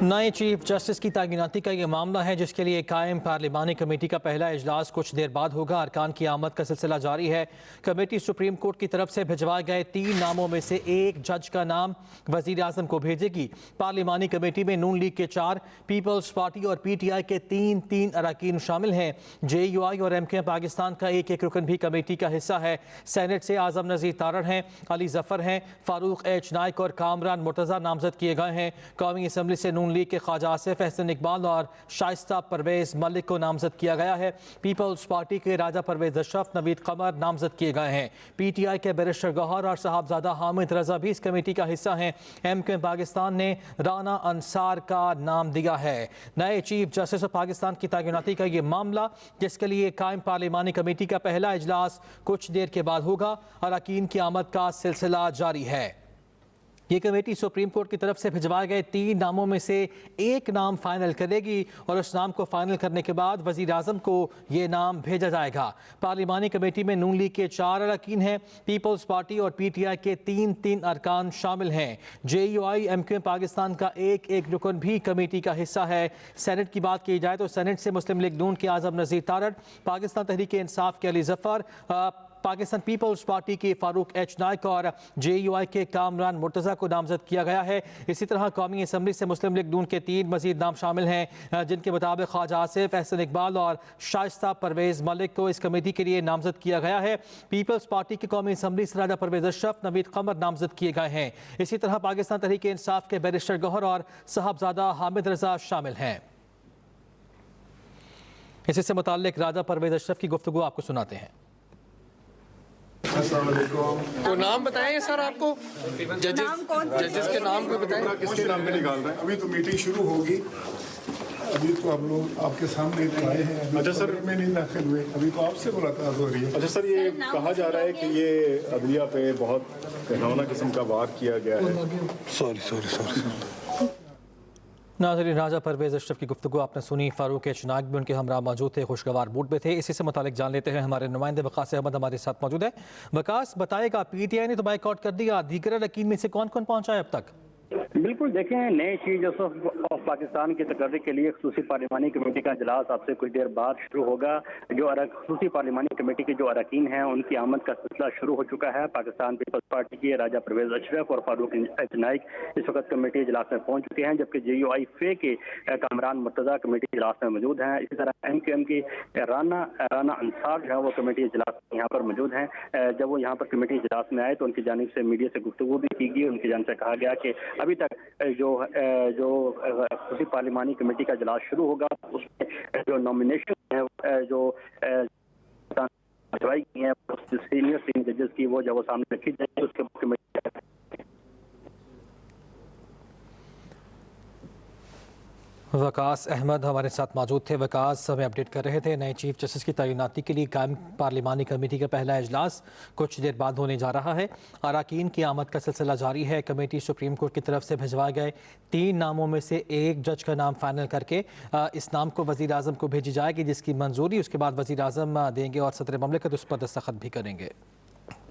नए chief justice की तैनाती का ये मामला है जिसके लिए कायम पार्लिमानी कमेटी का पहला इजलास कुछ देर बाद होगा। अरकान की आमद का सिलसिला जारी है। कमेटी सुप्रीम कोर्ट की तरफ से भिजवाए गए 3 नामों में से एक जज का नाम वजीर आजम को भेजेगी। पार्लिमानी कमेटी में नून लीग के 4, पीपल्स पार्टी और PTI के 3 अरकान शामिल हैं। JUI और MKM पाकिस्तान का एक रुकन भी कमेटी का हिस्सा है। सेनेट से आजम नज़ीर तारड़ हैं, अली जफर हैं, फारूक H नाइक और कामरान मुर्तज़ा नामजद किए गए हैं। कौमी असम्बली से नून लीग के ख्वाजा आसिफ, एहसन इकबाल और शाइस्ता परवेज मलिक को नामजद किया गया है। पीपल्स पार्टी के राजा परवेज अशरफ, नवीद कमर नामजद किए गए हैं। PTI के बैरिस्टर गौहर और साहबजादा हामिद रजा भी इस कमेटी का हिस्सा हैं। MKM पाकिस्तान ने राना अंसार का नाम दिया है। नए चीफ जस्टिस ऑफ पाकिस्तान की तैनाती का ये मामला जिसके लिए कायम पार्लिमानी कमेटी का पहला इजलास कुछ देर के बाद होगा। अरकान की आमद का सिलसिला जारी है। ये कमेटी सुप्रीम कोर्ट की तरफ से भिजवाए गए 3 नामों में से एक नाम फाइनल करेगी और उस नाम को फाइनल करने के बाद वजीर आजम को ये नाम भेजा जाएगा। पार्लिमानी कमेटी में नून लीग के 4 अरकान हैं, पीपल्स पार्टी और PTI के 3 अरकान शामिल हैं। JUI MKM पाकिस्तान का एक रुकन भी कमेटी का हिस्सा है। सेनेट की बात की जाए तो सेनेट से मुस्लिम लीग नून के आजम नज़ीर तारड़, पाकिस्तान तहरीक इंसाफ के अली जफर, पाकिस्तान पीपल्स पार्टी के फारूक H नाइक और JUI के कामरान मुर्तज़ा को नामजद किया गया है। इसी तरह कौमी असम्बली से मुस्लिम लीग नून के 3 मजीद नाम शामिल हैं जिनके मुताबिक ख्वाजा आसिफ, एहसन इकबाल और शाइस्ता परवेज मलिक को इस कमेटी के लिए नामजद किया गया है। पीपल्स पार्टी की कौमी असम्बली से राजा परवेज अशरफ, नवीद कमर नामजद किए गए हैं। इसी तरह पाकिस्तान तहरीक इंसाफ के बैरिस्टर गौहर और साहबजादा हामिद रजा शामिल हैं। इसी से मुताल्लिक राजा परवेज अशरफ की गुफ्तगू आपको सुनाते हैं। तो नाम बताएं सर, आपको जजेस के नाम को बताएं। किसके नाम पे निकाल रहे हैं? अभी तो मीटिंग शुरू होगी। अभी तो आप लोग आपके सामने आए हैं। अच्छा सर, में नहीं दाखिल हुए, अभी तो आपसे मुलाकात हो रही है। अच्छा सर, ये कहा जा रहा है कि ये अदलिया पे बहुत घिनौना किस्म का वार किया गया है। सॉरी नाज़रीन, राजा परवेज अशरफ की गुफ्तगू आपने सुनी। फारूक H नाइक भी उनके हमरा मौजूद थे, खुशगवार मूड में थे। इसी से मुतालिक जान लेते हैं, हमारे नुमाइंदे वकास अहमद हमारे साथ मौजूद है। वकास बताएगा, PTI ने तो बाइकआउट कर दिया, दीगर अरकान में से कौन कौन पहुंचा है अब तक? बिल्कुल, देखें, नए चीफ जस्टिस ऑफ पाकिस्तान की तकर्री के लिए खसूसी पार्लिमानी कमेटी का इजलास आपसे कुछ देर बाद शुरू होगा। जो खसूसी पार्लिमानी कमेटी के जो अरकान हैं उनकी आमद का सिलसिला शुरू हो चुका है। पाकिस्तान पीपल्स पार्टी के राजा परवेज अशरफ और फारूक H नाइक इस वक्त कमेटी इजलास में पहुंच चुके हैं, जबकि JUI फे के कामरान मुर्तज़ा कमेटी इजलास में मौजूद हैं। इसी तरह MKM की राना अंसार जो है वो कमेटी इजलास में यहाँ पर मौजूद हैं। जब वो यहाँ पर कमेटी इजलास में आए तो उनकी जानिब से मीडिया से गुफ्तगू भी की गई। उनकी जानिब से कहा गया कि अभी तक जो खसूसी पार्लिमानी कमेटी का इजलास शुरू होगा उसमें जो नॉमिनेशन है जो भिजवाई की है सीनियर 3 जजेस की, वो जब वो सामने रखी जाएगी उसके बाद वकास अहमद हमारे साथ मौजूद थे। वकास हमें अपडेट कर रहे थे। नए चीफ जस्टिस की तैनाती के लिए कायम पार्लिमानी कमेटी का पहला इजलास कुछ देर बाद होने जा रहा है। अरकान की आमद का सिलसिला जारी है। कमेटी सुप्रीम कोर्ट की तरफ से भिजवाए गए 3 नामों में से एक जज का नाम फाइनल करके इस नाम को वजीर आजम को भेजी जाएगी, जिसकी मंजूरी उसके बाद वजीर आजम देंगे और सदर ममलिकत उस पर दस्तखत भी करेंगे।